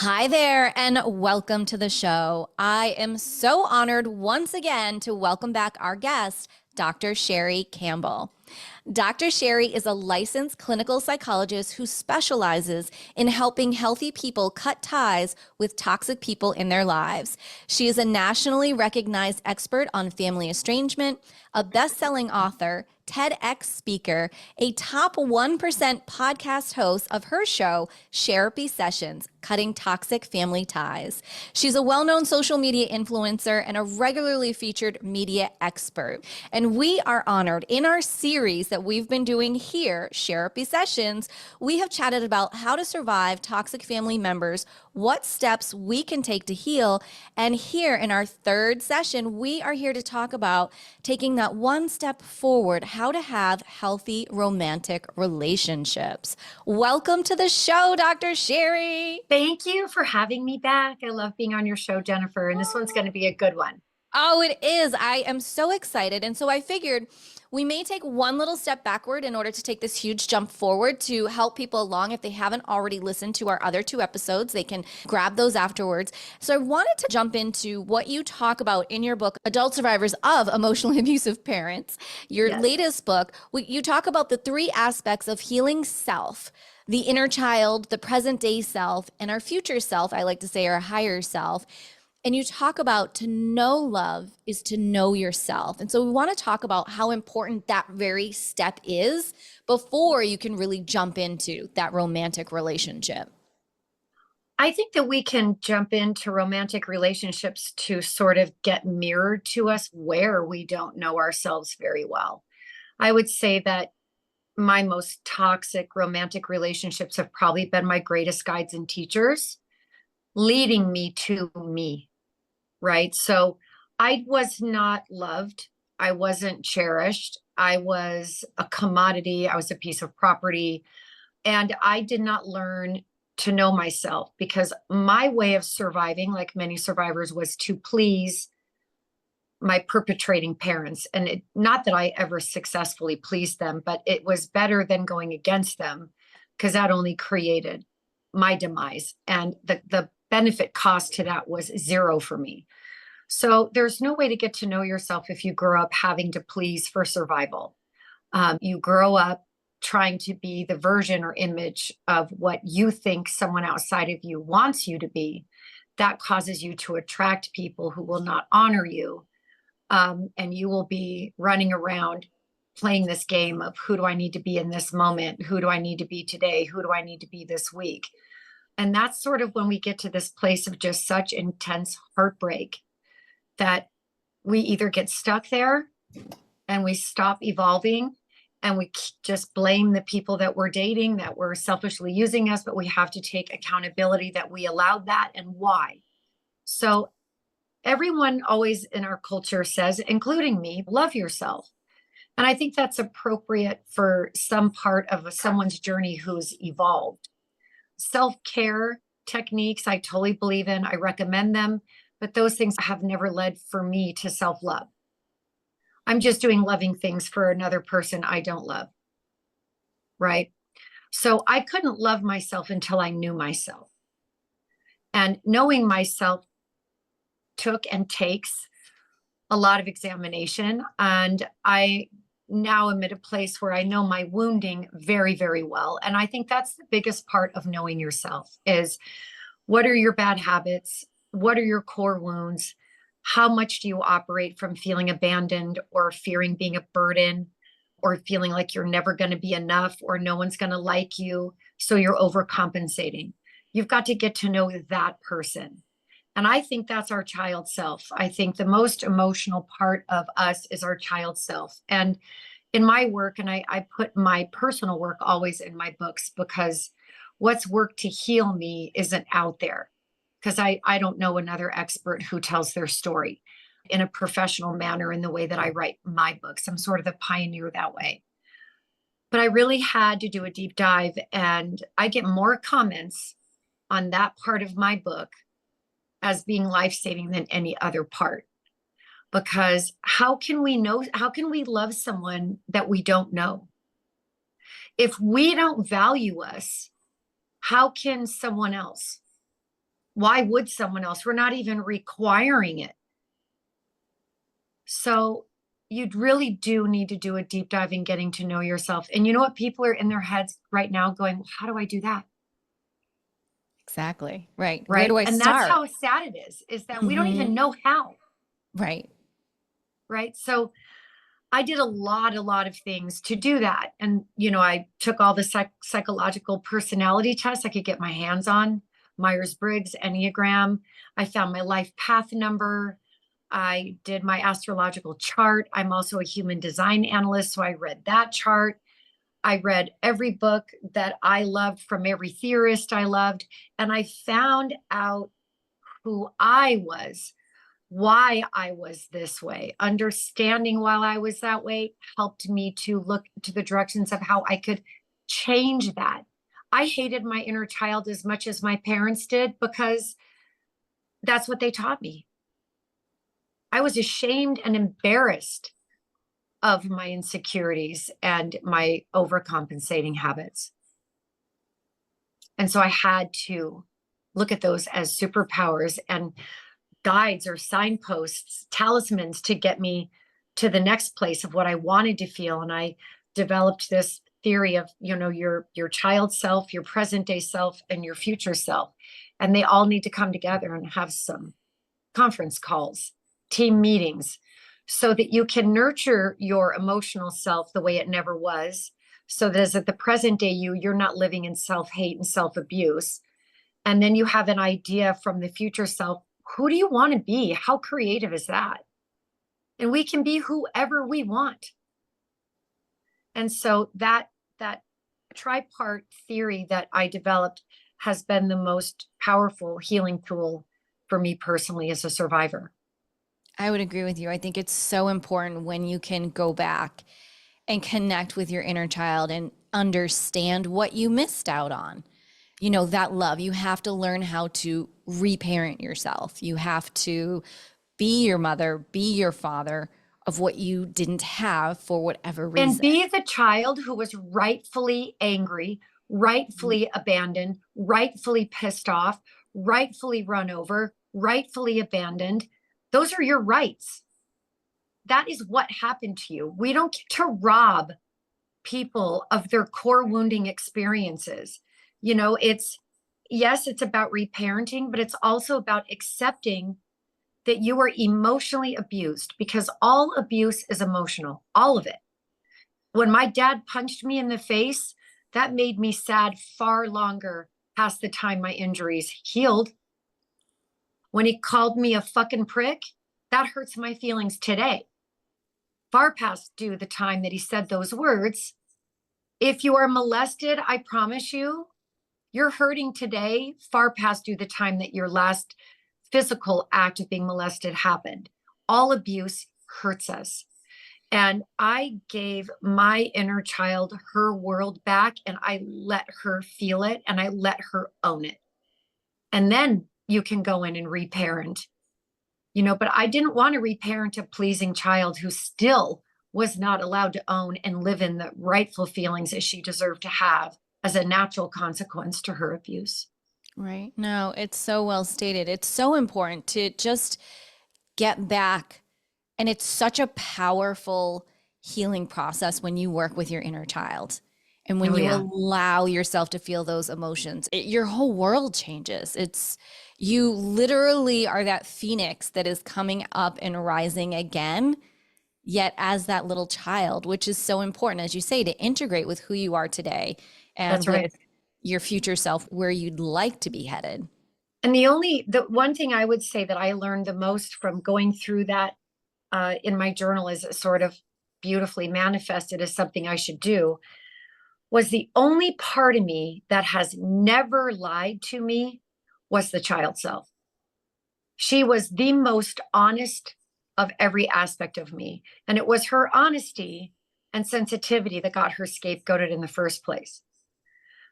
Hi there, and welcome to the show. I am so honored once again to welcome back our guest, Dr. Sherry Campbell. Dr. Sherry is a licensed clinical psychologist who specializes in helping healthy people cut ties with toxic people in their lives. She is a nationally recognized expert on family estrangement, a best-selling author, TEDx speaker, a top 1% podcast host of her show, Therapy Sessions, Cutting Toxic Family Ties. She's a well-known social media influencer and a regularly featured media expert. And we are honored in our series that we've been doing here, Therapy Sessions, we have chatted about how to survive toxic family members, what steps we can take to heal. And here in our third session, we are here to talk about taking that one step forward, how to have healthy romantic relationships. Welcome to the show, Dr. Sherry. Thank you for having me back. I love being on your show, Jennifer, and this one's going to be a good one. Oh, it is. I am so excited. And so I figured we may take one little step backward in order to take this huge jump forward to help people along. If they haven't already listened to our other two episodes, they can grab those afterwards. So I wanted to jump into what you talk about in your book, Adult Survivors of Emotionally Abusive Parents, your latest book. You talk about the three aspects of healing self: the inner child, the present day self, and our future self, I like to say our higher self. And you talk about to know love is to know yourself. And so we want to talk about how important that very step is before you can really jump into that romantic relationship. I think that we can jump into romantic relationships to sort of get mirrored to us where we don't know ourselves very well. I would say that my most toxic romantic relationships have probably been my greatest guides and teachers, leading me to me. Right. So I was not loved. I wasn't cherished. I was a commodity. I was a piece of property. And I did not learn to know myself because my way of surviving, like many survivors, was to please my perpetrating parents. And not that I ever successfully pleased them, but it was better than going against them because that only created my demise. And the benefit cost to that was zero for me. So there's no way to get to know yourself if you grow up having to please for survival. You grow up trying to be the version or image of what you think someone outside of you wants you to be. That causes you to attract people who will not honor you. And you will be running around playing this game of who do I need to be in this moment? Who do I need to be today? Who do I need to be this week? And that's sort of when we get to this place of just such intense heartbreak that we either get stuck there and we stop evolving and we just blame the people that we're dating that were selfishly using us, but we have to take accountability that we allowed that and why. So everyone always in our culture says, including me, love yourself. And I think that's appropriate for some part of someone's journey who's evolved. Self-care techniques, I totally believe in. I recommend them, but those things have never led for me to self-love. I'm just doing loving things for another person I don't love, right? So I couldn't love myself until I knew myself. And knowing myself took and takes a lot of examination. And I now am at a place where I know my wounding very, very well. And I think that's the biggest part of knowing yourself is what are your bad habits? What are your core wounds? How much do you operate from feeling abandoned or fearing being a burden or feeling like you're never going to be enough or no one's going to like you? So you're overcompensating. You've got to get to know that person. And I think that's our child self. I think the most emotional part of us is our child self. And in my work, and I put my personal work always in my books because what's worked to heal me isn't out there. Because I don't know another expert who tells their story in a professional manner in the way that I write my books. I'm sort of the pioneer that way. But I really had to do a deep dive, and I get more comments on that part of my book as being life-saving than any other part. Because how can we love someone that we don't know? If we don't value us, how can someone else? Why would someone else? We're not even requiring it. So you really do need to do a deep dive in getting to know yourself. And you know what? People are in their heads right now going, well, how do I do that? Exactly. Right. Where Right. do I And that's start? how sad it is that we don't Hmm. even know how. Right. Right. So I did a lot of things to do that. And, I took all the psychological personality tests I could get my hands on, Myers-Briggs, Enneagram. I found my life path number. I did my astrological chart. I'm also a human design analyst, so I read that chart. I read every book that I loved from every theorist I loved, and I found out who I was, why I was this way. Understanding why I was that way helped me to look to the directions of how I could change that. I hated my inner child as much as my parents did because that's what they taught me. I was ashamed and embarrassed of my insecurities and my overcompensating habits. And so I had to look at those as superpowers and guides or signposts, talismans to get me to the next place of what I wanted to feel. And I developed this theory of, your child self, your present day self, and your future self. And they all need to come together and have some conference calls, team meetings, so that you can nurture your emotional self the way it never was. So that as at the present day you're not living in self-hate and self-abuse. And then you have an idea from the future self. Who do you want to be? How creative is that? And we can be whoever we want. And so that tripart theory that I developed has been the most powerful healing tool for me personally as a survivor. I would agree with you. I think it's so important when you can go back and connect with your inner child and understand what you missed out on. That love. You have to learn how to reparent yourself. You have to be your mother, be your father of what you didn't have for whatever And reason. be the child who was rightfully angry, rightfully abandoned, rightfully pissed off, rightfully run over, rightfully abandoned. Those are your rights. That is what happened to you. We don't get to rob people of their core wounding experiences. Yes, it's about reparenting, but it's also about accepting that you were emotionally abused, because all abuse is emotional, all of it. When my dad punched me in the face, that made me sad far longer past the time my injuries healed. When he called me a fucking prick, that hurts my feelings today, far past due the time that he said those words. If you are molested, I promise you're hurting today, far past due the time that your last physical act of being molested happened. All abuse hurts us. And I gave my inner child her world back, and I let her feel it and I let her own it. And then you can go in and reparent, but I didn't want to reparent a pleasing child who still was not allowed to own and live in the rightful feelings that she deserved to have as a natural consequence to her abuse. Right. No, it's so well stated. It's so important to just get back. And it's such a powerful healing process when you work with your inner child and when Oh, you yeah. allow yourself to feel those emotions. Your whole world changes. You literally are that phoenix that is coming up and rising again, yet as that little child, which is so important, as you say, to integrate with who you are today and That's with right. your future self where you'd like to be headed. And the one thing I would say that I learned the most from going through that in my journal, is it sort of beautifully manifested as something I should do, was the only part of me that has never lied to me was the child self. She was the most honest of every aspect of me. And it was her honesty and sensitivity that got her scapegoated in the first place.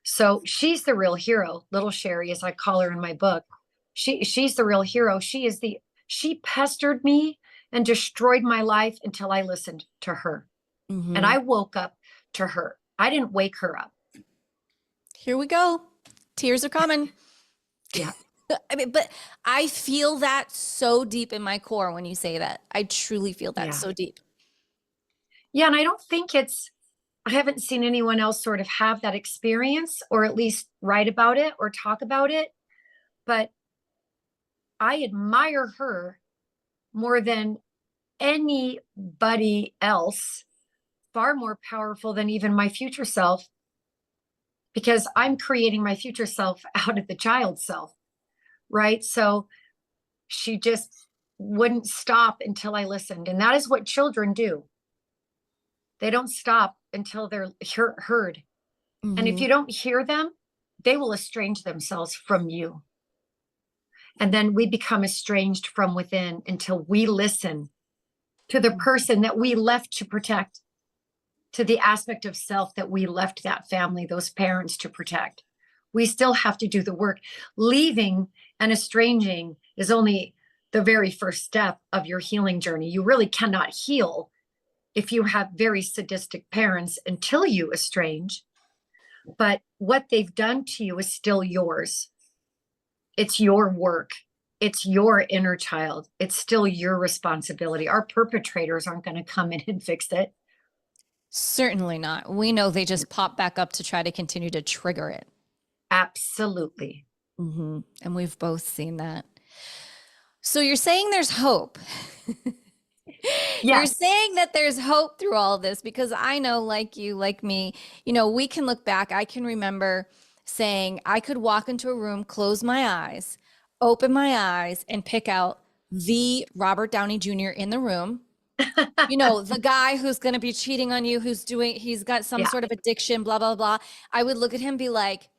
So she's the real hero, little Sherry, as I call her in my book. She's the real hero. She pestered me and destroyed my life until I listened to her. And Mm-hmm. I woke up to her. I didn't wake her up. Here we go. Tears are coming. Yeah. I mean, but I feel that so deep in my core when you say that. I truly feel that Yeah. so deep. Yeah. And I don't think I haven't seen anyone else sort of have that experience or at least write about it or talk about it. But I admire her more than anybody else, far more powerful than even my future self, because I'm creating my future self out of the child self, right? So she just wouldn't stop until I listened. And that is what children do. They don't stop until they're heard. And if Hmm. you don't hear them, they will estrange themselves from you. And then we become estranged from within until we listen to the person that we left to protect, to the aspect of self that we left that family, those parents to protect. We still have to do the work. Leaving and estranging is only the very first step of your healing journey. You really cannot heal if you have very sadistic parents until you estrange. But what they've done to you is still yours. It's your work. It's your inner child. It's still your responsibility. Our perpetrators aren't going to come in and fix it. Certainly not. We know they just pop back up to try to continue to trigger it. Absolutely. And we've both seen that. So you're saying there's hope. You're Yes. saying that there's hope through all of this because I know, like you, like me, we can look back. I can remember saying I could walk into a room, close my eyes, open my eyes, and pick out the Robert Downey Jr. in the room. The guy who's going to be cheating on you, he's got some Yeah. sort of addiction, blah, blah, blah. I would look at him and be like,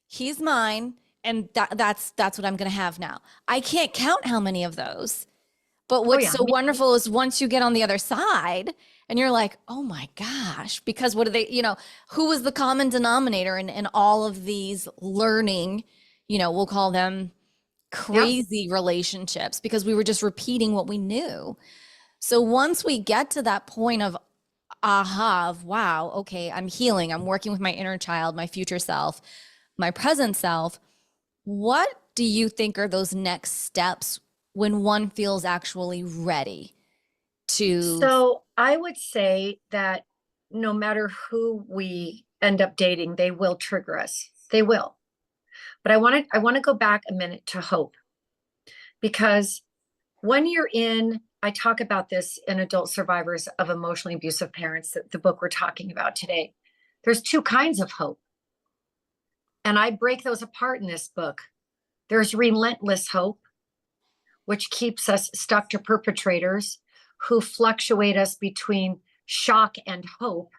he's mine. And that's what I'm going to have now. I can't count how many of those. But Oh, what's yeah. so wonderful is once you get on the other side and you're like, oh my gosh, because what do they, who was the common denominator in all of these learning, we'll call them Yep. crazy relationships because we were just repeating what we knew. So once we get to that point of aha, of wow, okay, I'm healing, I'm working with my inner child, my future self, my present self, what do you think are those next steps when one feels actually ready to? So I would say that no matter who we end up dating, they will trigger us. They will. But I want to go back a minute to hope, because when I talk about this in Adult Survivors of Emotionally Abusive Parents, the book we're talking about today. There's two kinds of hope. And I break those apart in this book. There's relentless hope, which keeps us stuck to perpetrators who fluctuate us between shock and hope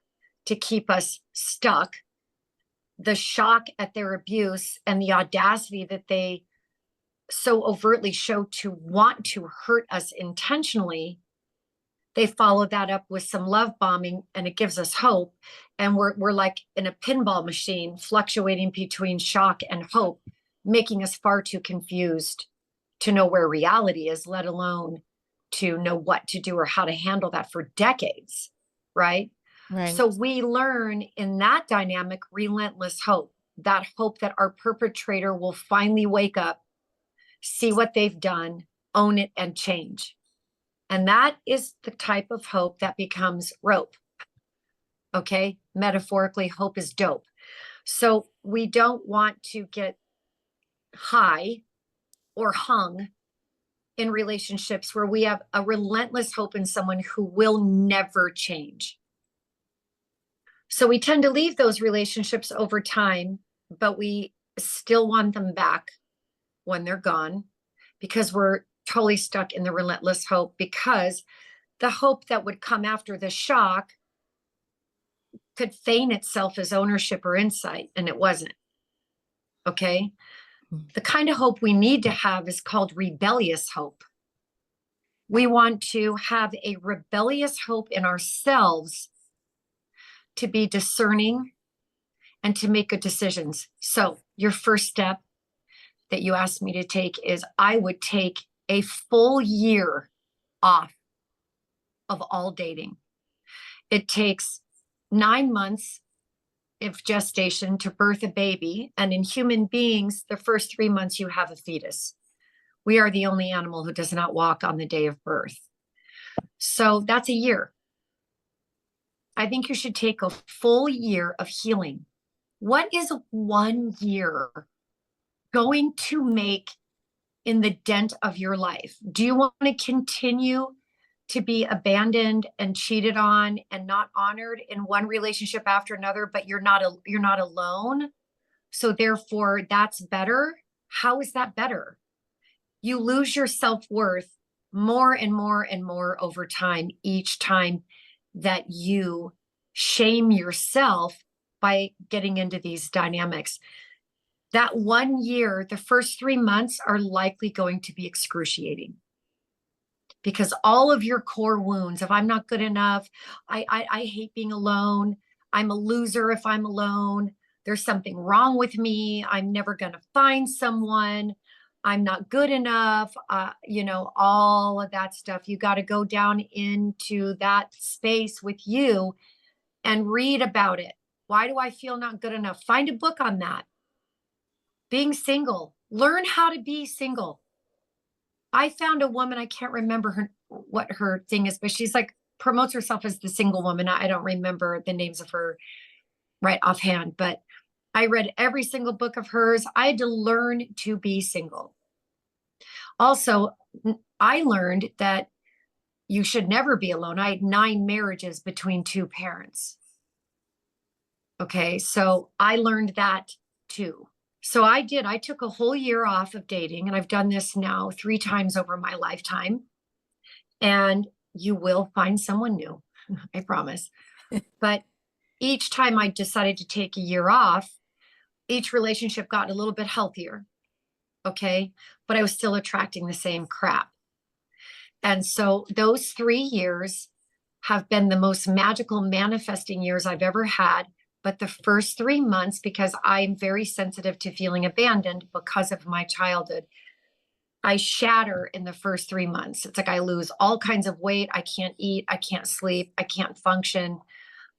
to keep us stuck. The shock at their abuse and the audacity that they so overtly show to want to hurt us intentionally, they follow that up with some love bombing and it gives us hope. And we're like in a pinball machine fluctuating between shock and hope, making us far too confused to know where reality is, let alone to know what to do or how to handle that for decades, right? Right. So we learn in that dynamic relentless hope, that hope that our perpetrator will finally wake up, see what they've done, own it, and change. And that is the type of hope that becomes rope. Okay. Metaphorically, hope is dope. So we don't want to get high or hung in relationships where we have a relentless hope in someone who will never change. So we tend to leave those relationships over time, but we still want them back when they're gone because we're totally stuck in the relentless hope, because the hope that would come after the shock could feign itself as ownership or insight, and it wasn't. Okay. The kind of hope we need to have is called rebellious hope. We want to have a rebellious hope in ourselves to be discerning and to make good decisions. So, your first step that you asked me to take is I would take a full year off of all dating. It takes 9 months of gestation to birth a baby. And in human beings, the first 3 months you have a fetus. We are the only animal who does not walk on the day of birth. So that's a year. I think you should take a full year of healing. What is 1 year going to make in the dent of your life? Do you want to continue to be abandoned and cheated on and not honored in one relationship after another, but you're not alone? So therefore that's better. How is that better? You lose your self-worth more and more and more over time, each time that you shame yourself by getting into these dynamics. That 1 year, the first 3 months are likely going to be excruciating, because all of your core wounds of I'm not good enough, I hate being alone, I'm a loser if I'm alone, there's something wrong with me, I'm never going to find someone, I'm not good enough, all of that stuff. You got to go down into that space with you and read about it. Why do I feel not good enough? Find a book on that. Being single, learn how to be single. I found a woman, I can't remember what her thing is, but she's like promotes herself as the single woman. I don't remember the names of her right offhand, but I read every single book of hers. I had to learn to be single. Also, I learned that you should never be alone. I had 9 marriages between 2 parents. Okay, so I learned that too. So I took a whole year off of dating, and I've done this now 3 times over my lifetime. And you will find someone new, I promise. But each time I decided to take a year off, each relationship got a little bit healthier. Okay, but I was still attracting the same crap. And so those 3 years have been the most magical manifesting years I've ever had. But the first 3 months, because I'm very sensitive to feeling abandoned because of my childhood, I shatter in the first 3 months. It's like I lose all kinds of weight. I can't eat. I can't sleep. I can't function.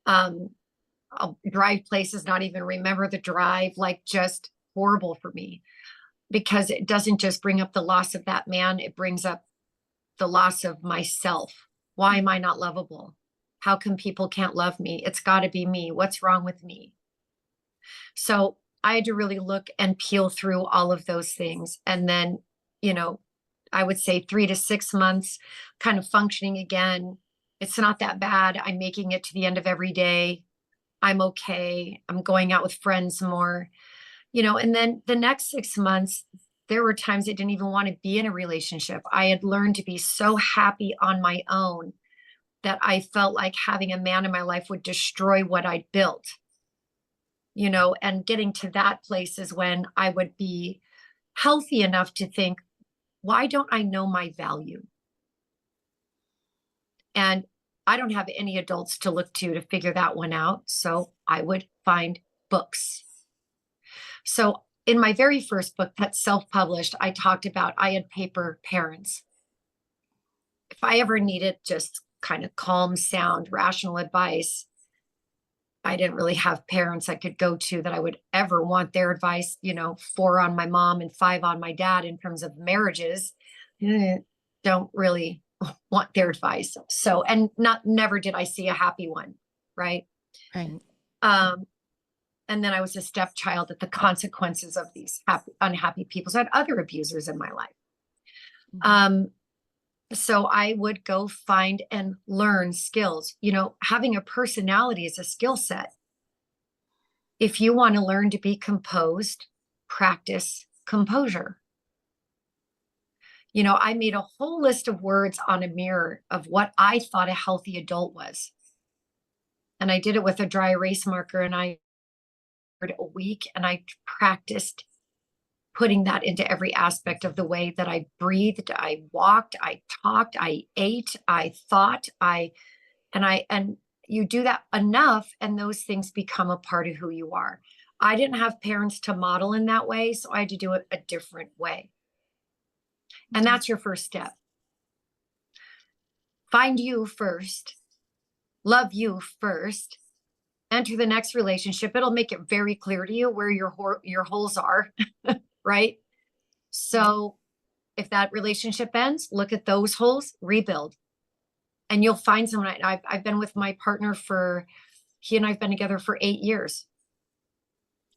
I'll drive places, not even remember the drive, like just horrible for me, because it doesn't just bring up the loss of that man. It brings up the loss of myself. Why am I not lovable? How come people can't love me? It's got to be me. What's wrong with me? So I had to really look and peel through all of those things. And then, I would say 3 to 6 months kind of functioning again. It's not that bad. I'm making it to the end of every day. I'm okay. I'm going out with friends more, and then the next 6 months, there were times I didn't even want to be in a relationship. I had learned to be so happy on my own that I felt like having a man in my life would destroy what I'd built, and getting to that place is when I would be healthy enough to think, why don't I know my value? And I don't have any adults to look to figure that one out. So I would find books. So in my very first book that's self-published, I talked about I had paper parents. If I ever needed just kind of calm, sound, rational advice, I didn't really have parents I could go to that I would ever want their advice, 4 on my mom and 5 on my dad in terms of marriages. Don't really want their advice. So, and never did I see a happy one. Right. Right. And then I was a stepchild at the consequences of these unhappy people. So I had other abusers in my life. Mm-hmm. So I would go find and learn skills. Having a personality is a skill set. If you want to learn to be composed, practice composure. I made a whole list of words on a mirror of what I thought a healthy adult was. And I did it with a dry erase marker, and I a week, and I practiced putting that into every aspect of the way that I breathed, I walked, I talked, I ate, I thought, and you do that enough and those things become a part of who you are. I didn't have parents to model in that way, so I had to do it a different way. And that's your first step. Find you first, love you first, enter the next relationship, it'll make it very clear to you where your holes are, right? So if that relationship ends, look at those holes, rebuild, and you'll find someone. I've been with my partner he and I've been together for 8 years.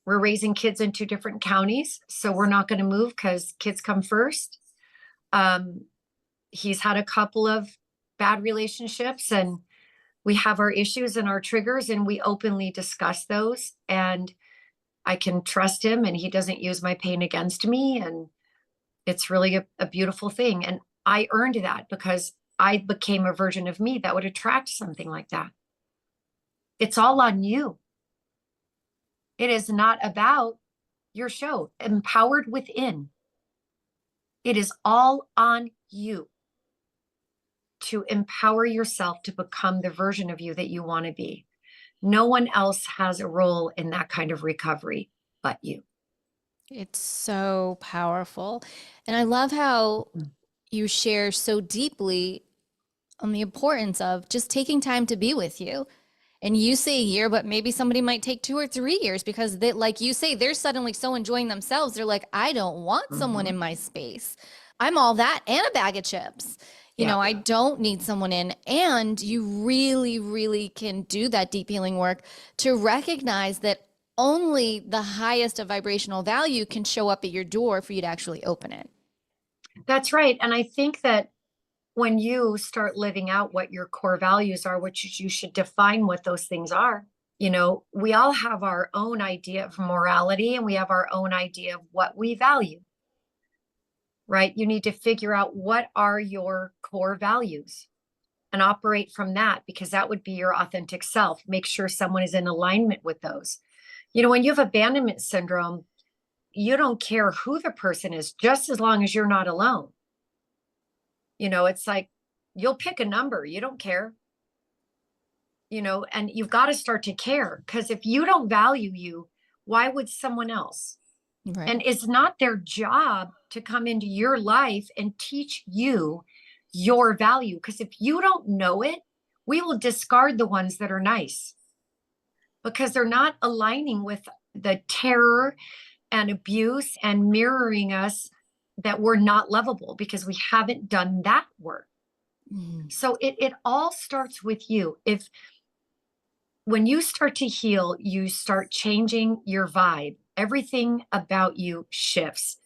We're raising kids in 2 different counties, so we're not going to move because kids come first. He's had a couple of bad relationships, and we have our issues and our triggers, and we openly discuss those. And I can trust him, and he doesn't use my pain against me. And it's really a beautiful thing. And I earned that because I became a version of me that would attract something like that. It's all on you. It is not about your show. Empowered Within. It is all on you to empower yourself to become the version of you that you want to be. No one else has a role in that kind of recovery but you. It's so powerful. And I love how you share so deeply on the importance of just taking time to be with you. And you say a year, but maybe somebody might take 2 or 3 years because they, like you say, they're suddenly so enjoying themselves. They're like, I don't want someone in my space. I'm all that and a bag of chips. You know, I don't need someone in. And you really, really can do that deep healing work to recognize that only the highest of vibrational value can show up at your door for you to actually open it. That's right. And I think that when you start living out what your core values are, which you should define what those things are. You know, we all have our own idea of morality, and we have our own idea of what we value, right? You need to figure out what are your core values and operate from that, because that would be your authentic self. Make sure someone is in alignment with those. You know, when you have abandonment syndrome, you don't care who the person is, just as long as you're not alone. You know, it's like you'll pick a number. You don't care. You know, and you've got to start to care, because if you don't value you, why would someone else? Right. And it's not their job to come into your life and teach you your value, because if you don't know it, we will discard the ones that are nice because they're not aligning with the terror and abuse and mirroring us that we're not lovable because we haven't done that work. So it all starts with you. When you start to heal, you start changing your vibe. Everything about you shifts,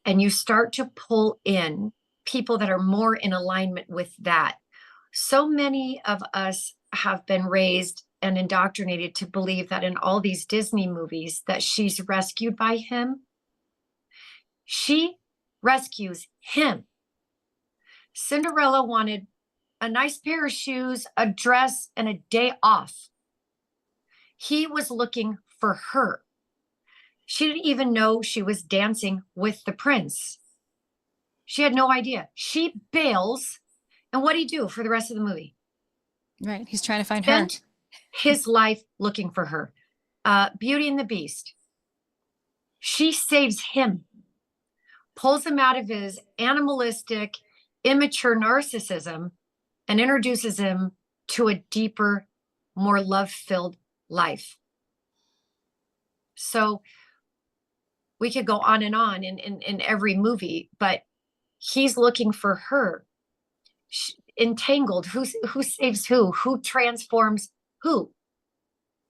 and you start to pull in people that are more in alignment with that. So many of us have been raised and indoctrinated to believe that in all these Disney movies that she's rescued by him. She rescues him. Cinderella wanted a nice pair of shoes, a dress, and a day off. He was looking for her. She didn't even know she was dancing with the prince. She had no idea. She bails. And what do you do for the rest of the movie? Right. He's trying to find Spent her. his life looking for her. Beauty and the Beast. She saves him, pulls him out of his animalistic, immature narcissism, and introduces him to a deeper, more love-filled life. So we could go on and on in every movie, but he's looking for her. Entangled, who saves who transforms who,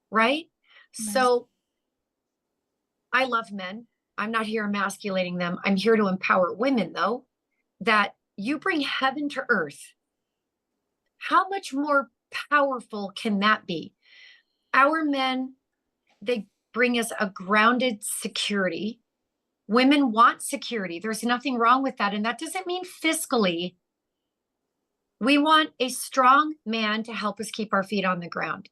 right? So I love men. I'm not here emasculating them. I'm here to empower women, though, that you bring heaven to earth. How much more powerful can that be? Our men, they bring us a grounded security. Women want security. There's nothing wrong with that. And that doesn't mean fiscally. We want a strong man to help us keep our feet on the ground.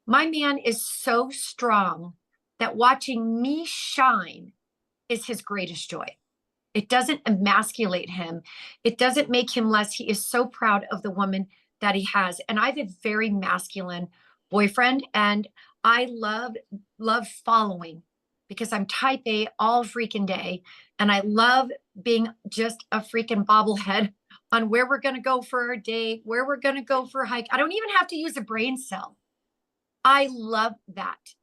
My man is so strong that watching me shine is his greatest joy. It doesn't emasculate him. It doesn't make him less. He is so proud of the woman that he has. And I have a very masculine boyfriend, and I love following, because I'm type A all freaking day. And I love being just a freaking bobblehead on where we're going to go for our date, where we're going to go for a hike. I don't even have to use a brain cell. I love that.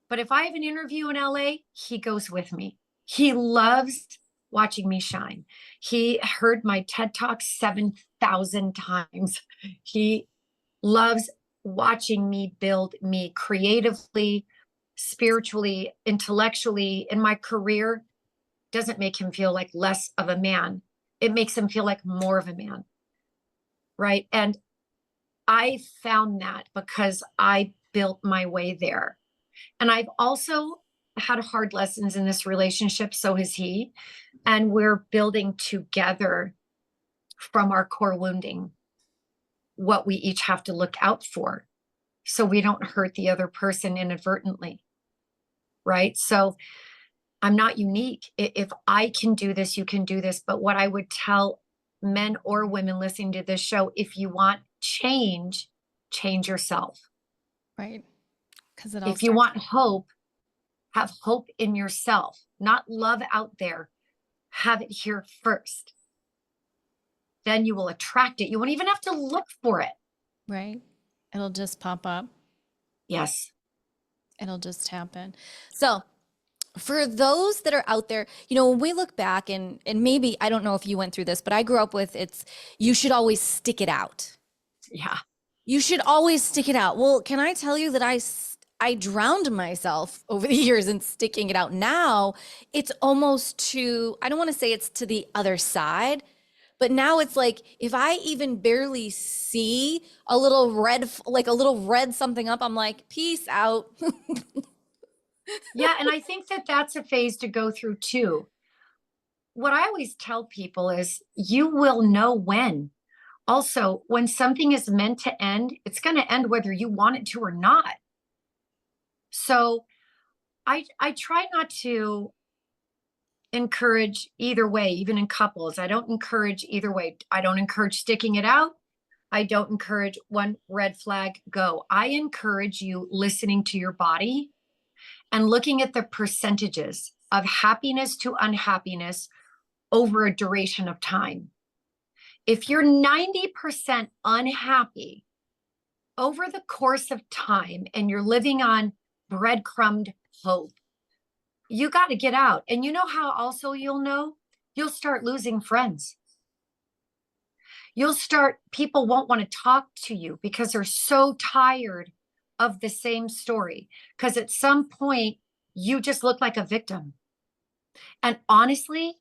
But if I have an interview in LA, he goes with me. He loves watching me shine. He heard my TED Talk 7,000 times. He loves watching me build me creatively, spiritually, intellectually in my career. Doesn't make him feel like less of a man. It makes him feel like more of a man. Right. And I found that because I built my way there. And I've also had hard lessons in this relationship. So has he. And we're building together from our core wounding what we each have to look out for so we don't hurt the other person inadvertently. Right. So I'm not unique. If I can do this, you can do this. But what I would tell men or women listening to this show, if you want change, change yourself. Right. Because it all If you want hope, have hope in yourself, not love out there. Have it here first. Then you will attract it. You won't even have to look for it. right. It'll just pop up. Yes. It'll just happen. So for those that are out there, you know, when we look back and maybe, I don't know if you went through this, but I grew up with you should always stick it out. Yeah. You should always stick it out. Well, can I tell you that I drowned myself over the years in sticking it out. Now it's almost I don't want to say it's to the other side, but now it's like, if I even barely see a little red something up, I'm like, peace out. Yeah. And I think that that's a phase to go through too. What I always tell people is you will know when. Also, when something is meant to end, it's going to end whether you want it to or not. So I try not to encourage either way, even in couples. I don't encourage either way. I don't encourage sticking it out. I don't encourage one red flag, go. I encourage you listening to your body and looking at the percentages of happiness to unhappiness over a duration of time. If you're 90% unhappy over the course of time and you're living on breadcrumbed hope, you got to get out. And you know how also you'll know? You'll start losing friends. People won't want to talk to you because they're so tired of the same story. Because at some point, you just look like a victim. And honestly,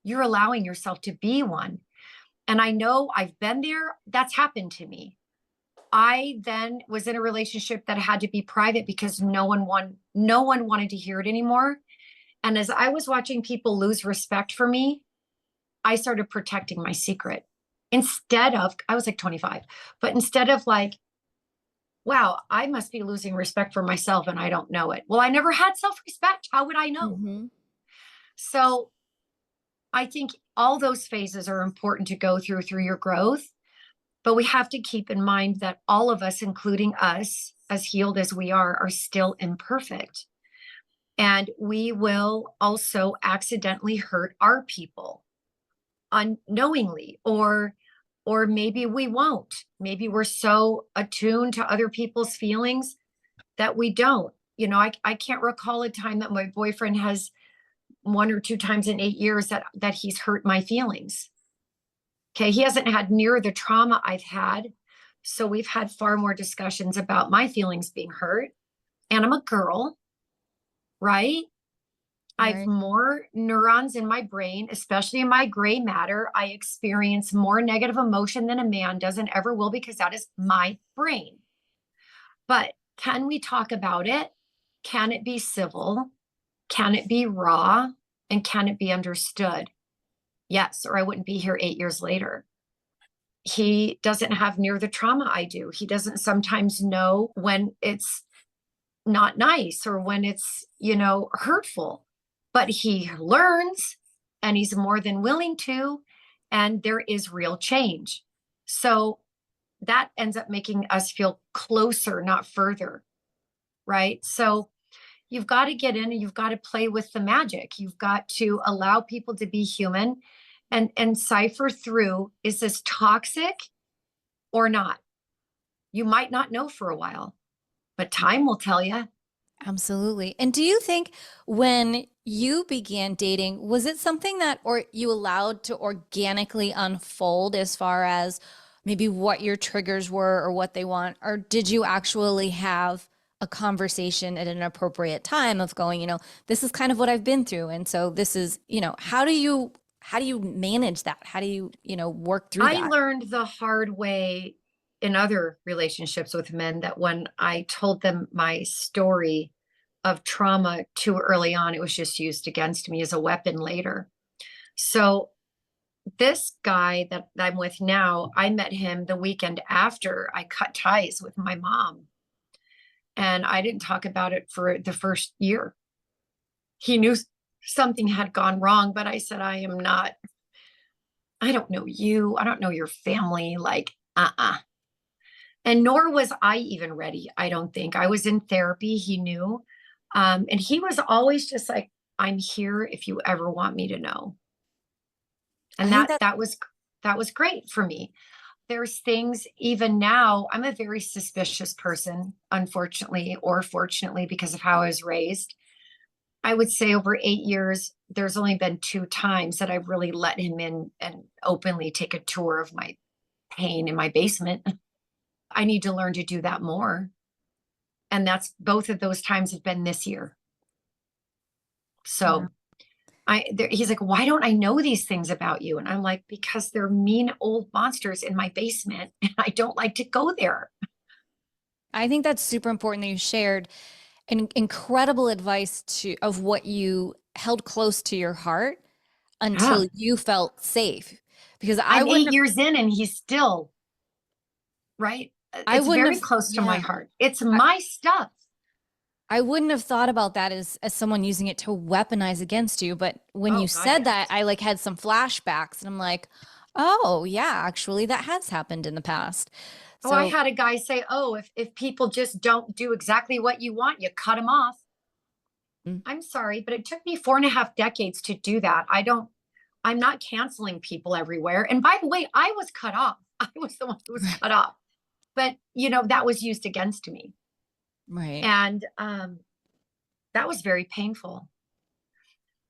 you're allowing yourself to be one. And I know I've been there. That's happened to me. I then was in a relationship that had to be private because no one wanted to hear it anymore. And as I was watching people lose respect for me, I started protecting my secret. I was like 25, but instead of like, wow, I must be losing respect for myself and I don't know it. Well, I never had self-respect. How would I know? Mm-hmm. So I think all those phases are important to go through your growth. But we have to keep in mind that all of us, including us, as healed as we are still imperfect. And we will also accidentally hurt our people unknowingly, or maybe we won't. Maybe we're so attuned to other people's feelings that we don't. You know, I can't recall a time that my boyfriend has one or two times in 8 years that he's hurt my feelings. Okay, he hasn't had near the trauma I've had. So we've had far more discussions about my feelings being hurt. And I'm a girl, right? I have more neurons in my brain, especially in my gray matter. I experience more negative emotion than a man does and ever will because that is my brain. But can we talk about it? Can it be civil? Can it be raw? And can it be understood? Yes, or I wouldn't be here 8 years later. He doesn't have near the trauma I do. He doesn't sometimes know when it's not nice or when it's, hurtful, but he learns and he's more than willing to, and there is real change. So that ends up making us feel closer, not further. Right. So you've got to get in and you've got to play with the magic. You've got to allow people to be human and cipher through, is this toxic or not? You might not know for a while. but time will tell you. Absolutely. And do you think when you began dating, was it something that or you allowed to organically unfold as far as maybe what your triggers were or what they want? Or did you actually have a conversation at an appropriate time of going, this is kind of what I've been through. And so this is, how do you manage that? How do you, work through I that? learned the hard way in other relationships with men that when I told them my story of trauma too early on, it was just used against me as a weapon later. So this guy that I'm with now, I met him the weekend after I cut ties with my mom. And I didn't talk about it for the first year. He knew something had gone wrong, but I said, I don't know you. I don't know your family. Like, And nor was I even ready. I don't think I was in therapy. He knew. And he was always just like, I'm here if you ever want me to know. I And think that was great for me. There's things even now, I'm a very suspicious person, unfortunately, or fortunately, because of how I was raised. I would say over 8 years, there's only been 2 times that I've really let him in and openly take a tour of my pain in my basement. I need to learn to do that more. And that's both of those times have been this year. yeah. So he's like, why don't I know these things about you? And I'm like, because they're mean old monsters in my basement and I don't like to go there. I think that's super important that you shared an incredible advice of what you held close to your heart Yeah. until you felt safe. Because I'm 8 years in and he's still, right? I It's wouldn't very have, close to my yeah, heart. It's I, my stuff. I wouldn't have thought about that as someone using it to weaponize against you. But when you Oh God, said that, yes. I like had some flashbacks and I'm like, oh yeah, actually that has happened in the past. Oh, I So had a guy say, oh, if people just don't do exactly what you want, you cut them off. mm, I'm sorry, but it took me 4.5 decades to do that. I'm not canceling people everywhere. And by the way, I was cut off. I was the one who was cut off. But that was used against me. right. And that was very painful.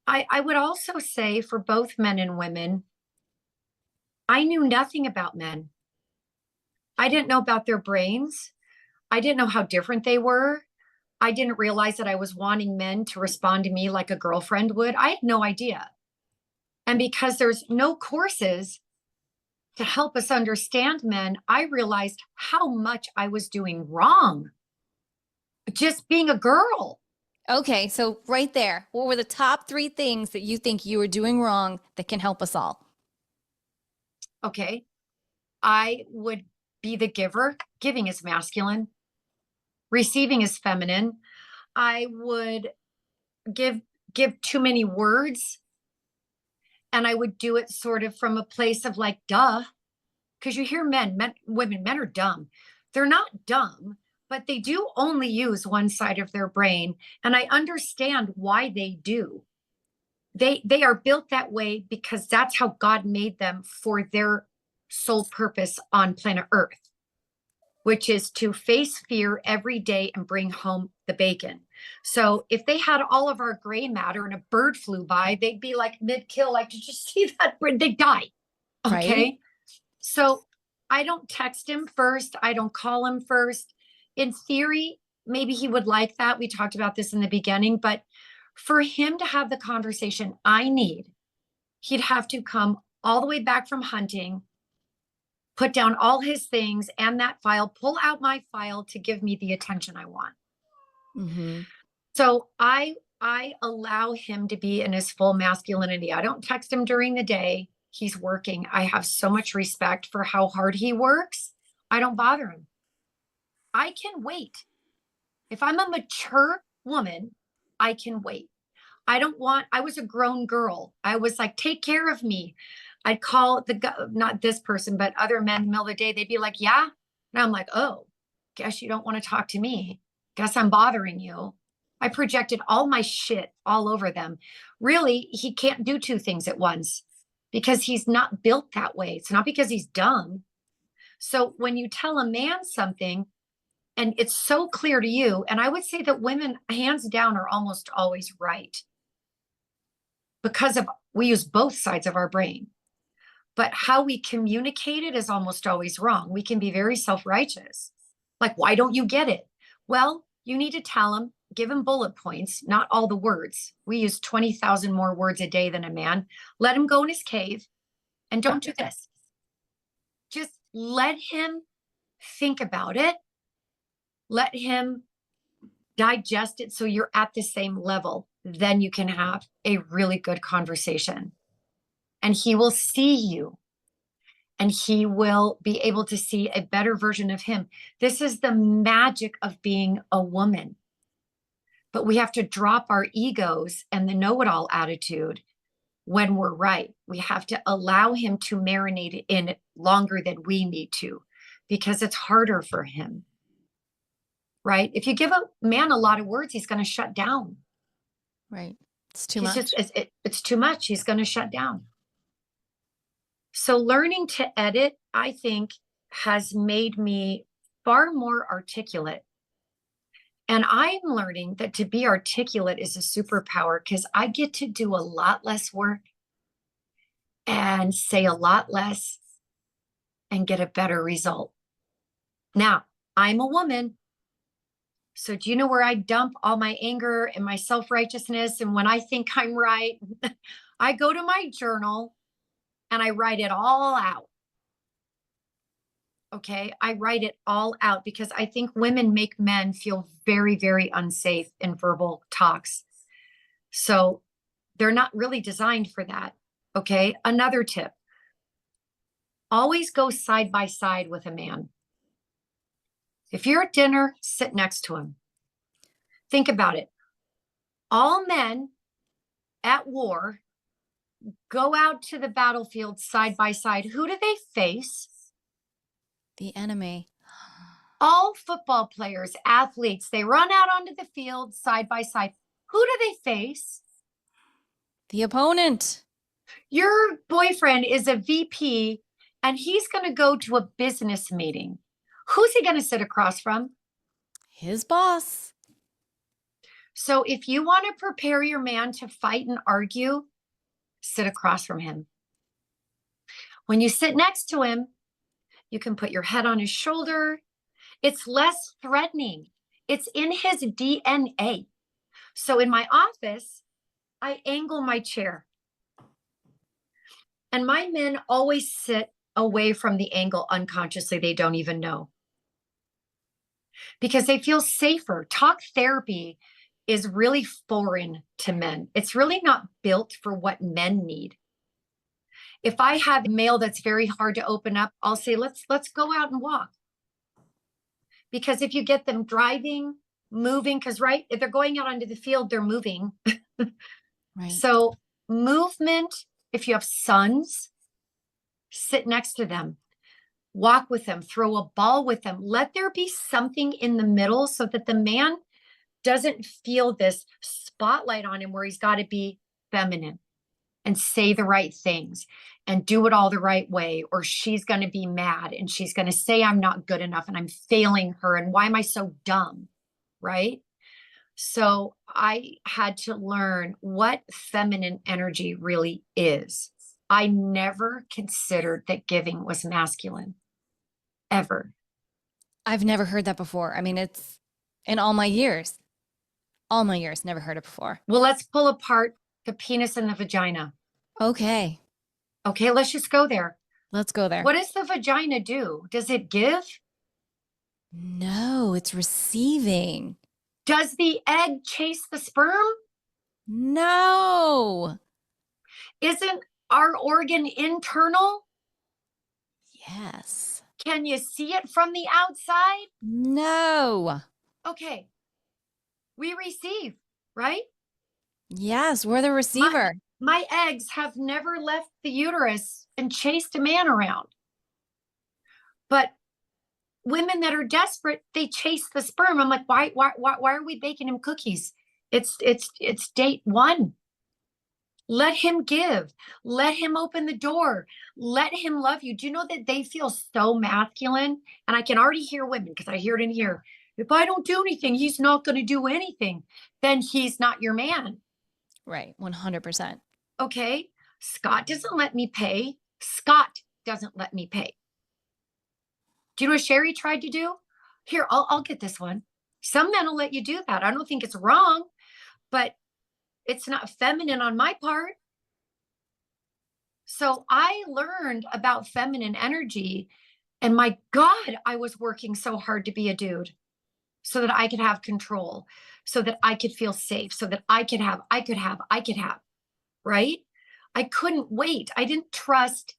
I would also say for both men and women, I knew nothing about men. I didn't know about their brains. I didn't know how different they were. I didn't realize that I was wanting men to respond to me like a girlfriend would. I had no idea. And because there's no courses to help us understand men, I realized how much I was doing wrong just being a girl. Okay, so right there, what were the top three things that you think you were doing wrong that can help us all? Okay. I would be the giver. Giving is masculine, receiving is feminine. I would give give too many words, and I would do it sort of from a place of like, duh, because you hear men are dumb. They're not dumb, but they do only use one side of their brain. And I understand why they do. They are built that way because that's how God made them for their sole purpose on planet Earth, which is to face fear every day and bring home the bacon. So if they had all of our gray matter and a bird flew by, they'd be like mid-kill, like, did you see that bird? They'd die. Right? Okay. So I don't text him first. I don't call him first. In theory, maybe he would like that. We talked about this in the beginning, but for him to have the conversation I need, he'd have to come all the way back from hunting, put down all his things and that file, pull out my file to give me the attention I want. Mm-hmm. So I allow him to be in his full masculinity. I don't text him during the day. He's working. I have so much respect for how hard he works. I don't bother him. I can wait. If I'm a mature woman, I can wait. I was a grown girl. I was like, take care of me. I'd call not this person, but other men in the middle of the day. They'd be like, yeah. And I'm like, oh, guess you don't want to talk to me. Guess I'm bothering you. I projected all my shit all over them. Really, he can't do two things at once because he's not built that way. It's not because he's dumb. So when you tell a man something, And it's so clear to you. And I would say that women, hands down, are almost always right because of we use both sides of our brain. But how we communicate it is almost always wrong. We can be very self-righteous. Like, why don't you get it? Well, you need to tell them, give him bullet points, not all the words. We use 20,000 more words a day than a man. Let him go in his cave and don't do this. Just let him think about it. Let him digest it so you're at the same level. Then you can have a really good conversation. And he will see you. And he will be able to see a better version of him. This is the magic of being a woman. But we have to drop our egos and the know-it-all attitude when we're right. We have to allow him to marinate in it longer than we need to, because it's harder for him. Right? If you give a man a lot of words, he's going to shut down. Right. It's too much. It's too much. He's going to shut down. So learning to edit, I think, has made me far more articulate. And I'm learning that to be articulate is a superpower because I get to do a lot less work and say a lot less and get a better result. Now, I'm a woman. So do you know where I dump all my anger and my self-righteousness? And when I think I'm right, I go to my journal and I write it all out. Okay, I write it all out because I think women make men feel very, very unsafe in verbal talks. So they're not really designed for that. Okay, another tip. Always go side by side with a man. If you're at dinner, sit next to him. Think about it. All men at war go out to the battlefield side by side. Who do they face? The enemy. All football players, athletes, they run out onto the field side by side. Who do they face? The opponent. Your boyfriend is a VP and he's going to go to a business meeting. Who's he going to sit across from? His boss. So if you want to prepare your man to fight and argue, sit across from him. When you sit next to him, you can put your head on his shoulder. It's less threatening. It's in his DNA. So in my office, I angle my chair. And my men always sit away from the angle unconsciously. They don't even know. Because they feel safer. Talk therapy is really foreign to men. It's really not built for what men need. If I have a male that's very hard to open up, I'll say, let's go out and walk. Because if you get them driving, moving, because right, if they're going out onto the field, they're moving. Right. So movement, if you have sons, sit next to them, walk with them, throw a ball with them. Let there be something in the middle so that the man doesn't feel this spotlight on him where he's got to be feminine and say the right things and do it all the right way, or she's going to be mad and she's going to say I'm not good enough and I'm failing her and why am I so dumb, right? So I had to learn what feminine energy really is. I never considered that giving was masculine, ever. I've never heard that before. I mean, it's in all my years, never heard it before. Well, let's pull apart the penis and the vagina. Okay. Okay, let's just go there. Let's go there. What does the vagina do? Does it give? No, it's receiving. Does the egg chase the sperm? No. Isn't our organ internal? Yes. Can you see it from the outside? No. Okay. We receive, right? Yes, we're the receiver. My eggs have never left the uterus and chased a man around. But women that are desperate, they chase the sperm. I'm like, why are we baking him cookies? It's date one. Let him give. Let him open the door. Let him love you. Do you know that they feel so masculine? And I can already hear women, because I hear it in here. If I don't do anything, he's not going to do anything. Then he's not your man. Right. 100%. Okay. Scott doesn't let me pay. Scott doesn't let me pay. Do you know what Sherry tried to do? Here, I'll get this one. Some men will let you do that. I don't think it's wrong, but it's not feminine on my part. So I learned about feminine energy, and my God, I was working so hard to be a dude so that I could have control, so that I could feel safe, so that I could have, right? I couldn't wait. I didn't trust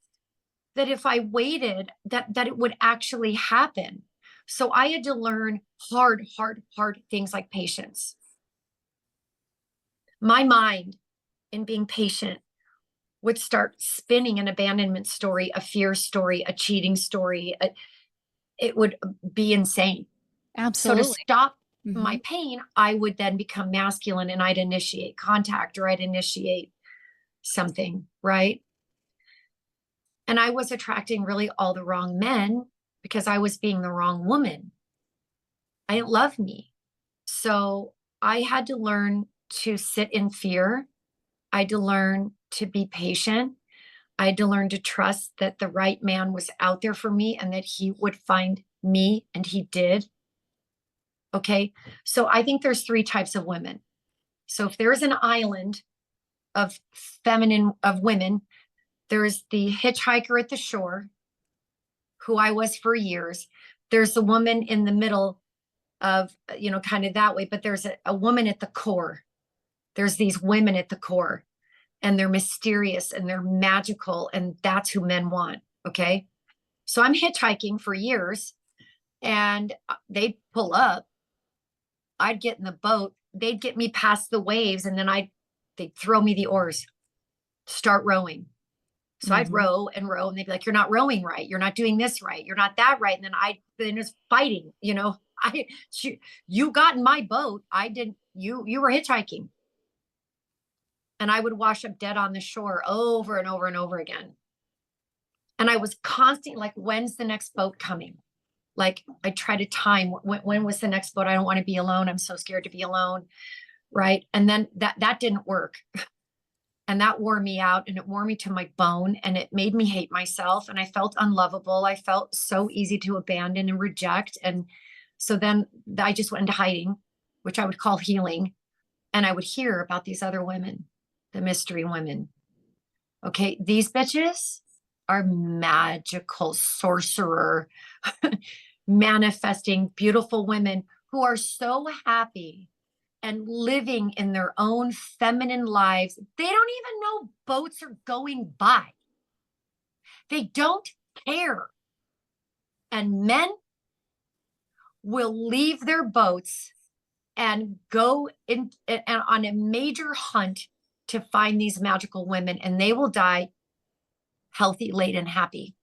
that if I waited, that it would actually happen. So I had to learn hard things like patience. My mind, in being patient, would start spinning an abandonment story, a fear story, a cheating story. It would be insane. Absolutely. So to stop my pain, I would then become masculine and I'd initiate contact or I'd initiate something, right? And I was attracting really all the wrong men because I was being the wrong woman. I didn't love me. So I had to learn to sit in fear. I had to learn to be patient. I had to learn to trust that the right man was out there for me and that he would find me, and he did. Okay. So I think there's 3 types of women. So if there's an island of women, there's the hitchhiker at the shore, who I was for years. There's a woman in the middle of, kind of that way, but there's a woman at the core. There's these women at the core, and they're mysterious and they're magical, and that's who men want. Okay. So I'm hitchhiking for years, and they'd pull up. I'd get in the boat. They'd get me past the waves, and then they'd throw me the oars, start rowing. So I'd row and row, and they'd be like, "You're not rowing right. You're not doing this right. You're not that right." And then just fighting, you got in my boat. I didn't, you were hitchhiking. And I would wash up dead on the shore over and over and over again. And I was constantly like, when's the next boat coming? Like I try to time, when was the next boat? I don't want to be alone. I'm so scared to be alone. Right. And then that didn't work. And that wore me out, and it wore me to my bone, and it made me hate myself. And I felt unlovable. I felt so easy to abandon and reject. And so then I just went into hiding, which I would call healing. And I would hear about these other women, the mystery women. Okay. These bitches are magical sorcerer, manifesting beautiful women who are so happy and living in their own feminine lives. They don't even know boats are going by. They don't care. And men will leave their boats and go in and on a major hunt to find these magical women, and they will die healthy, late, and happy.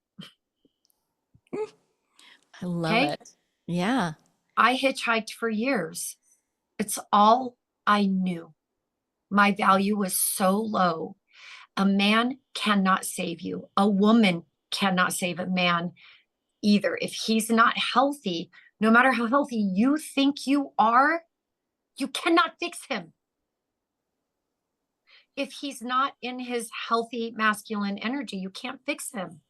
I love it. Yeah. I hitchhiked for years. It's all I knew. My value was so low. A man cannot save you. A woman cannot save a man either. If he's not healthy, no matter how healthy you think you are, you cannot fix him. If he's not in his healthy masculine energy, you can't fix him.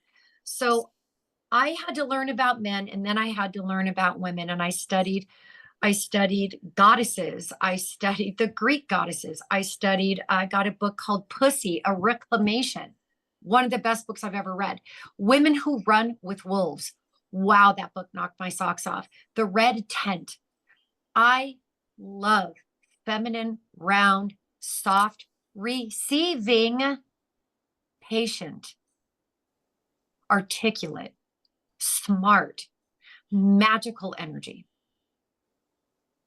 So I had to learn about men, and then I had to learn about women. And I studied goddesses. I studied the Greek goddesses. I got a book called Pussy, A Reclamation. One of the best books I've ever read. Women Who Run with Wolves. Wow, that book knocked my socks off. The Red Tent. I love feminine, round, soft, receiving, patient, articulate, smart, magical energy.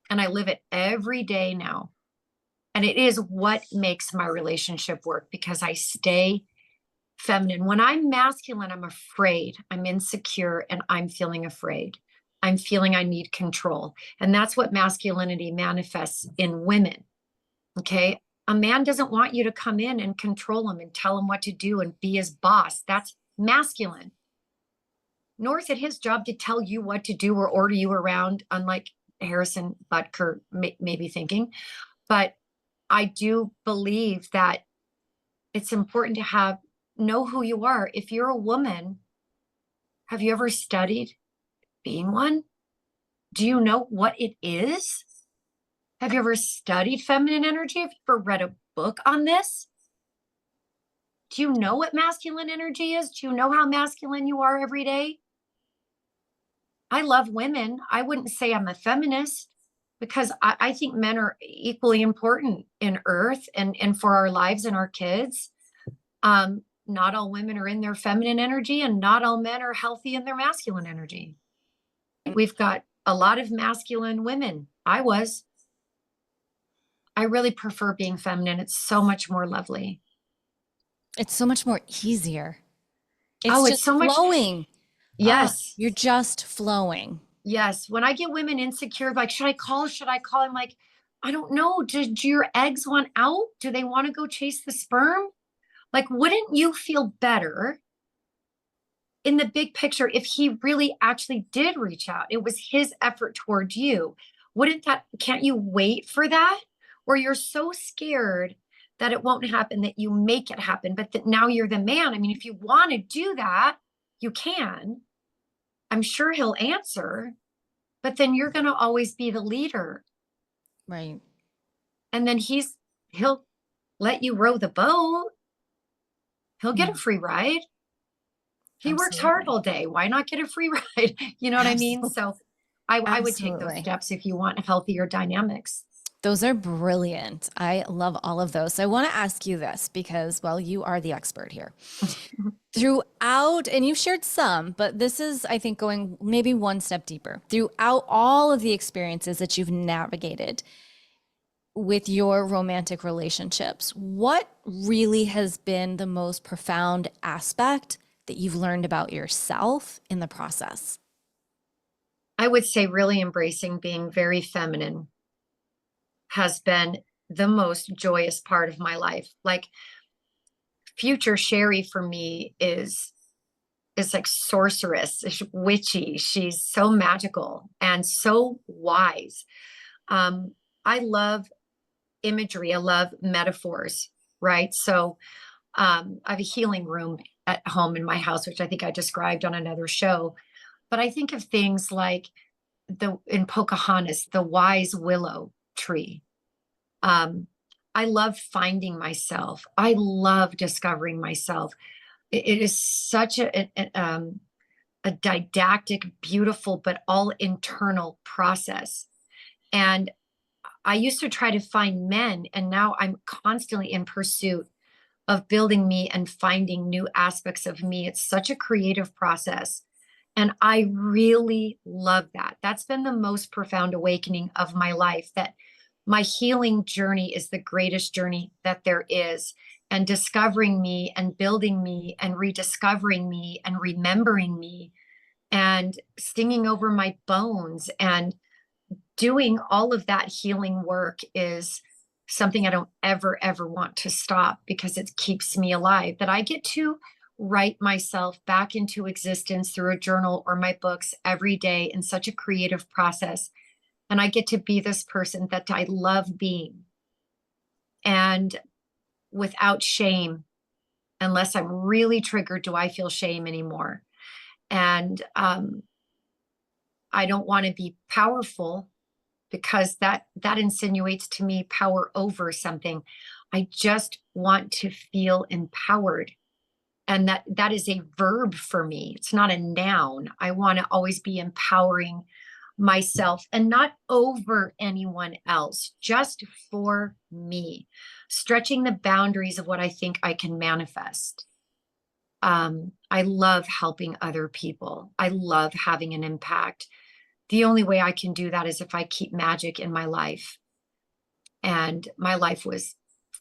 And I live it every day now. And it is what makes my relationship work, because I stay feminine. When I'm masculine, I'm afraid, I'm insecure, and I'm feeling afraid. I'm feeling I need control. And that's what masculinity manifests in women. Okay. A man doesn't want you to come in and control him and tell him what to do and be his boss. That's masculine. Nor is it his job to tell you what to do or order you around, unlike Harrison Butker may be thinking. But I do believe that it's important to know who you are. If you're a woman, have you ever studied being one? Do you know what it is? Have you ever studied feminine energy? Have you ever read a book on this? Do you know what masculine energy is? Do you know how masculine you are every day? I love women. I wouldn't say I'm a feminist because I think men are equally important in earth and for our lives and our kids. Not all women are in their feminine energy and not all men are healthy in their masculine energy. We've got a lot of masculine women. I really prefer being feminine. It's so much more lovely. It's so much more easier. It's It's just so much. flowing. Yes. You're just flowing. Yes. When I get women insecure, like, should I call? Should I call? I'm like, I don't know. Do your eggs want out? Do they want to go chase the sperm? Like, wouldn't you feel better in the big picture if he really actually did reach out? It was his effort towards you. Can't you wait for that? Or you're so scared that it won't happen that you make it happen, but that now you're the man. I mean, if you want to do that, you can. I'm sure he'll answer, but then you're going to always be the leader. Right. And then he'll let you row the boat. He'll get a free ride. He works hard all day. Why not get a free ride? You know what I mean? So I would take those steps if you want healthier dynamics. Those are brilliant. I love all of those. So I want to ask you this because, well, you are the expert here. Throughout, and you've shared some, but this is, I think, going maybe one step deeper. Throughout all of the experiences that you've navigated with your romantic relationships, what really has been the most profound aspect that you've learned about yourself in the process? I would say really embracing being very feminine has been the most joyous part of my life. Like, future Sherry for me is like sorceress, witchy. She's so magical and so wise. I love imagery. I love metaphors, right? So I have a healing room at home in my house, which I think I described on another show. But I think of things like in Pocahontas, the wise willow tree. I love finding myself. I love discovering myself. It is such a didactic, beautiful, but all internal process. And I used to try to find men, and now I'm constantly in pursuit of building me and finding new aspects of me. It's such a creative process. And I really love that. That's been the most profound awakening of my life, that my healing journey is the greatest journey that there is. And discovering me and building me and rediscovering me and remembering me and stinging over my bones and doing all of that healing work is something I don't ever want to stop, because it keeps me alive. That I get to write myself back into existence through a journal or my books every day in such a creative process. And I get to be this person that I love being. And without shame, unless I'm really triggered, do I feel shame anymore? And I don't want to be powerful, because that insinuates to me power over something. I just want to feel empowered. And that is a verb for me. It's not a noun. I want to always be empowering myself, and not over anyone else, just for me, stretching the boundaries of what I think I can manifest. I love helping other people. I love having an impact. The only way I can do that is if I keep magic in my life. And my life was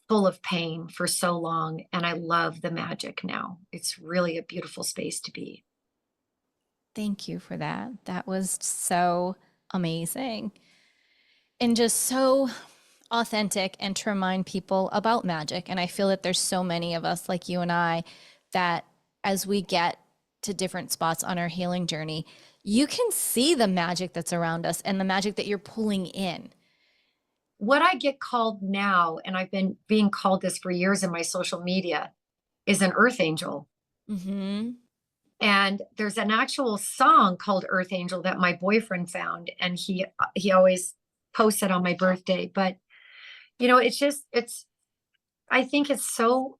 full of pain for so long, and I love the magic now. It's really a beautiful space to be. Thank you for that. That was so amazing and just so authentic, and to remind people about magic. And I feel that there's so many of us like you and I that as we get to different spots on our healing journey, you can see the magic that's around us and the magic that you're pulling in. What I get called now, and I've been being called this for years in my social media, is an earth angel. Mm-hmm. And there's an actual song called Earth Angel that my boyfriend found, and he always posts it on my birthday. But it's I think it's so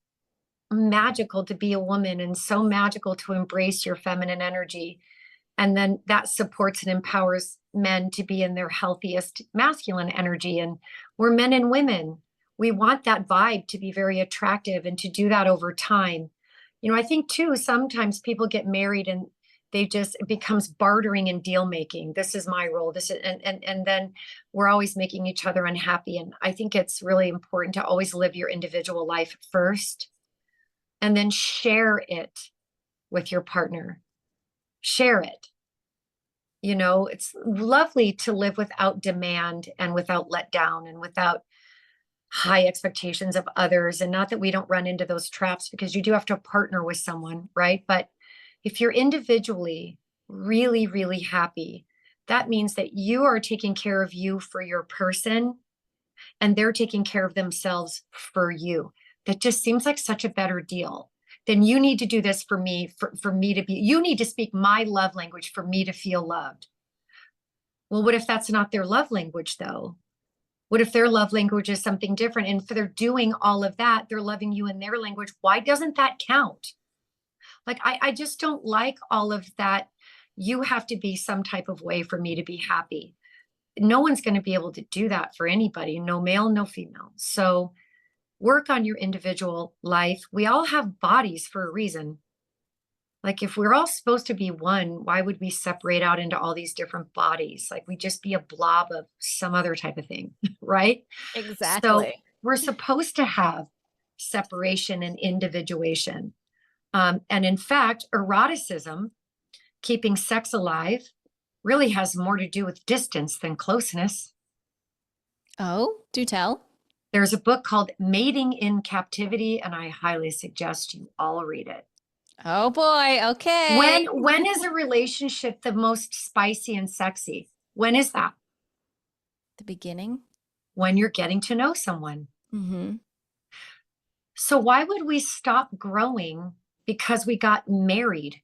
magical to be a woman and so magical to embrace your feminine energy. And then that supports and empowers men to be in their healthiest masculine energy. And we're men and women. We want that vibe to be very attractive and to do that over time. I think too, sometimes people get married and it becomes bartering and deal making. This is my role. This is, and then we're always making each other unhappy. And I think it's really important to always live your individual life first and then share it with your partner. Share it. It's lovely to live without demand and without letdown and without high expectations of others. And not that we don't run into those traps, because you do have to partner with someone, right? But if you're individually really, really happy, that means that you are taking care of you for your person and they're taking care of themselves for you. That just seems like such a better deal. Then you need to do this for me, for me to be, you need to speak my love language for me to feel loved. Well, what if that's not their love language though? What if their love language is something different? And if they're doing all of that, they're loving you in their language. Why doesn't that count? Like, I just don't like all of that. You have to be some type of way for me to be happy. No one's going to be able to do that for anybody, no male, no female. So work on your individual life. We all have bodies for a reason. Like, if we're all supposed to be one, why would we separate out into all these different bodies? Like, we just be a blob of some other type of thing, right? So Exactly. we're supposed to have separation and individuation. And in fact, eroticism, keeping sex alive, really has more to do with distance than closeness. Oh, do tell. There's a book called Mating in Captivity, and I highly suggest you all read it. Oh boy. Okay. When is a relationship the most spicy and sexy? When is that? The beginning. When you're getting to know someone. Mm-hmm. So why would we stop growing because we got married?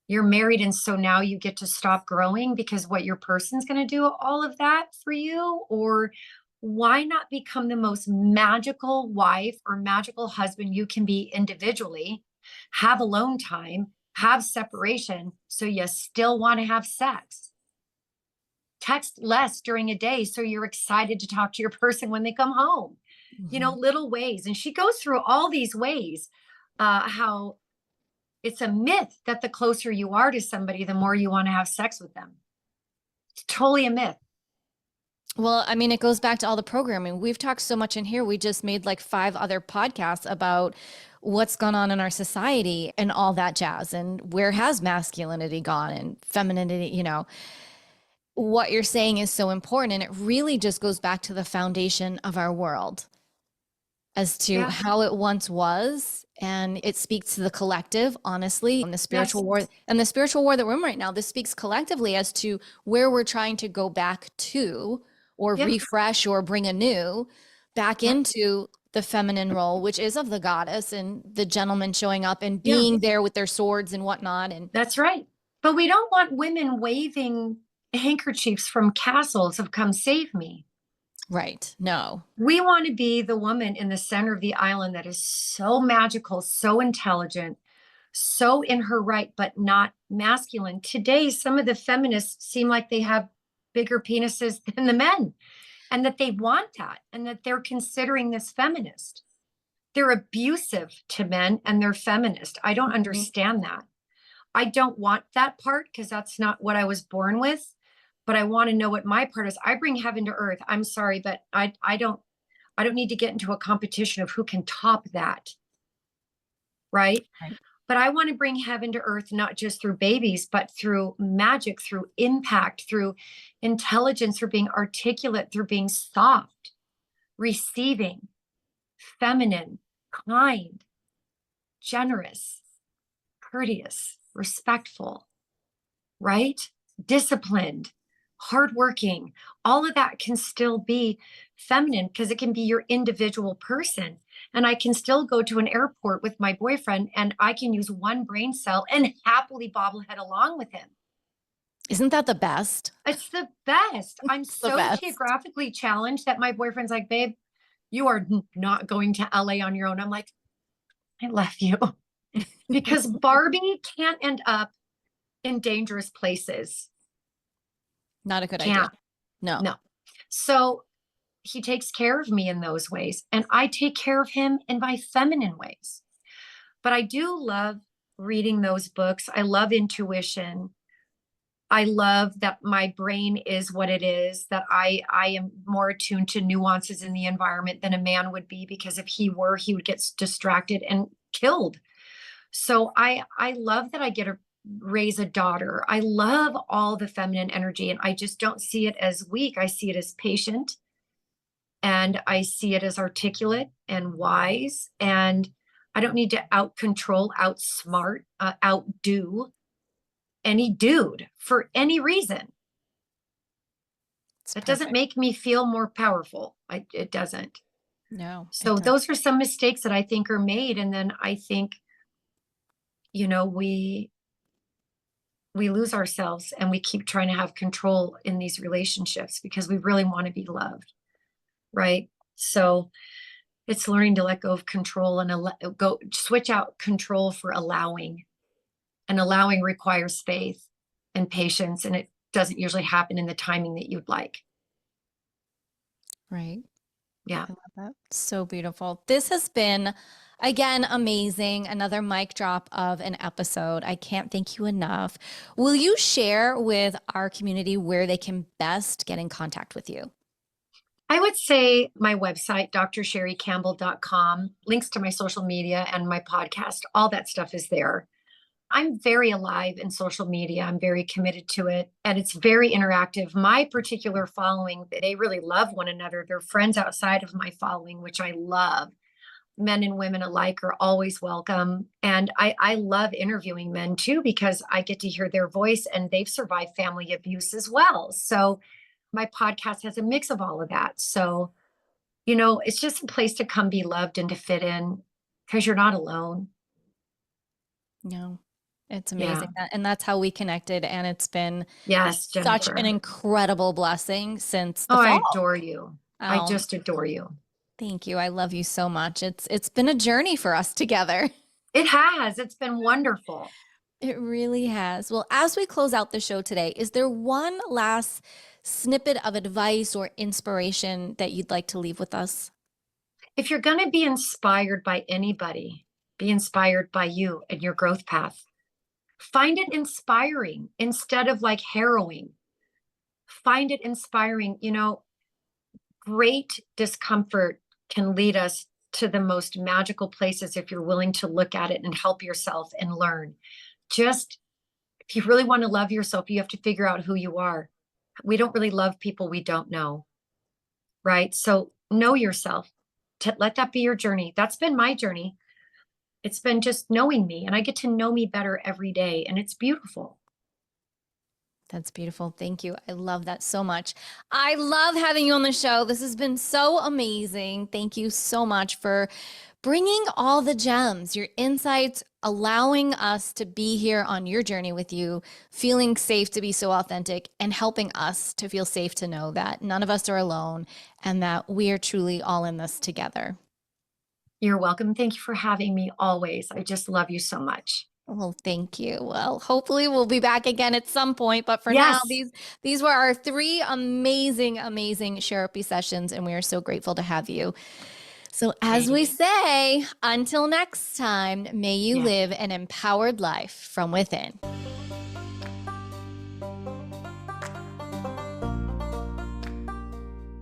You're married, and so now you get to stop growing because what your person's going to do all of that for you? Or why not become the most magical wife or magical husband you can be individually, have alone time, have separation, so you still want to have sex? Text less during a day so you're excited to talk to your person when they come home. Mm-hmm. Little ways. And she goes through all these ways, how it's a myth that the closer you are to somebody, the more you want to have sex with them. It's totally a myth. Well, I mean, it goes back to all the programming. We've talked so much in here. We just made like 5 other podcasts about what's gone on in our society and all that jazz and where has masculinity gone and femininity, what you're saying is so important. And it really just goes back to the foundation of our world as to Yeah. how it once was. And it speaks to the collective, honestly, and the spiritual Yes. war and the spiritual war that we're in right now. This speaks collectively as to where we're trying to go back to, or Yeah. refresh, or bring anew back Yeah. into the feminine role, which is of the goddess and the gentleman showing up and Yeah. being there with their swords and whatnot. And That's right. But we don't want women waving handkerchiefs from castles of "come save me." right. No. We want to be the woman in the center of the island that is so magical, so intelligent, so in her right, but not masculine. Today, some of the feminists seem like they have bigger penises than the men, and that they want that, and that they're considering this feminist. They're abusive to men and they're feminist. I don't Mhm. understand that. I don't want that part because that's not what I was born with. But I want to know what my part is. I bring heaven to earth. I'm sorry, but I don't need to get into a competition of who can top that. Right. Right. But I want to bring heaven to earth, not just through babies, but through magic, through impact, through intelligence, through being articulate, through being soft, receiving, feminine, kind, generous, courteous, respectful. right? Disciplined, hardworking, all of that can still be feminine because it can be your individual person. And I can still go to an airport with my boyfriend and I can use one brain cell and happily bobblehead along with him. Isn't that the best? It's the best. I'm It's the so best. geographically challenged that my boyfriend's like, babe, you are not going to LA on your own. I'm like, I love you. Because Barbie can't end up in dangerous places. Not a good idea. Can't. No. No. So he takes care of me in those ways. And I take care of him in my feminine ways. But I do love reading those books. I love intuition. I love that my brain is what it is, that I am more attuned to nuances in the environment than a man would be, because if he were, he would get distracted and killed. So I love that I get to raise a daughter. I love all the feminine energy, and I just don't see it as weak. I see it as patient, and I see it as articulate and wise. And I don't need to out control, outsmart, outdo any dude for any reason. That doesn't make me feel more powerful. It doesn't. No. So those are some mistakes that I think are made. And then I think, we lose ourselves and we keep trying to have control in these relationships because we really want to be loved. Right. So it's learning to let go of control and switch out control for allowing. And allowing requires faith and patience, and it doesn't usually happen in the timing that you'd like. Right. Yeah. I love that. So beautiful. This has been, again, amazing. Another mic drop of an episode. I can't thank you enough. Will you share with our community where they can best get in contact with you? I would say my website, drsherrycampbell.com, links to my social media and my podcast, all that stuff is there. I'm very alive in social media. I'm very committed to it, and it's very interactive. My particular following, they really love one another. They're friends outside of my following, which I love. Men and women alike are always welcome. And I love interviewing men too, because I get to hear their voice, and they've survived family abuse as well. So my podcast has a mix of all of that. So, it's just a place to come be loved and to fit in, because you're not alone. No. It's amazing. Yeah. And that's how we connected. And it's been such an incredible blessing since the fall. I adore you. I just adore you. Thank you. I love you so much. It's been a journey for us together. It has. It's been wonderful. It really has. Well, as we close out the show today, is there one last snippet of advice or inspiration that you'd like to leave with us? If you're going to be inspired by anybody, be inspired by you and your growth path. Find it inspiring instead of like harrowing. Find it inspiring. Great discomfort can lead us to the most magical places if you're willing to look at it and help yourself and learn. Just, if you really want to love yourself, you have to figure out who you are. We don't really love people we don't know, right? So know yourself. Let that be your journey. That's been my journey. It's been just knowing me, and I get to know me better every day, and it's beautiful. That's beautiful. Thank you. I love that so much. I love having you on the show. This has been so amazing. Thank you so much for bringing all the gems, your insights, allowing us to be here on your journey with you, feeling safe to be so authentic, and helping us to feel safe to know that none of us are alone and that we are truly all in this together. You're welcome. Thank you for having me always. I just love you so much. Well, thank you. Well, hopefully we'll be back again at some point. But for now, these were our 3 amazing, amazing Sherapy sessions, and we are so grateful to have you. So as we say, until next time, may you live an empowered life from within.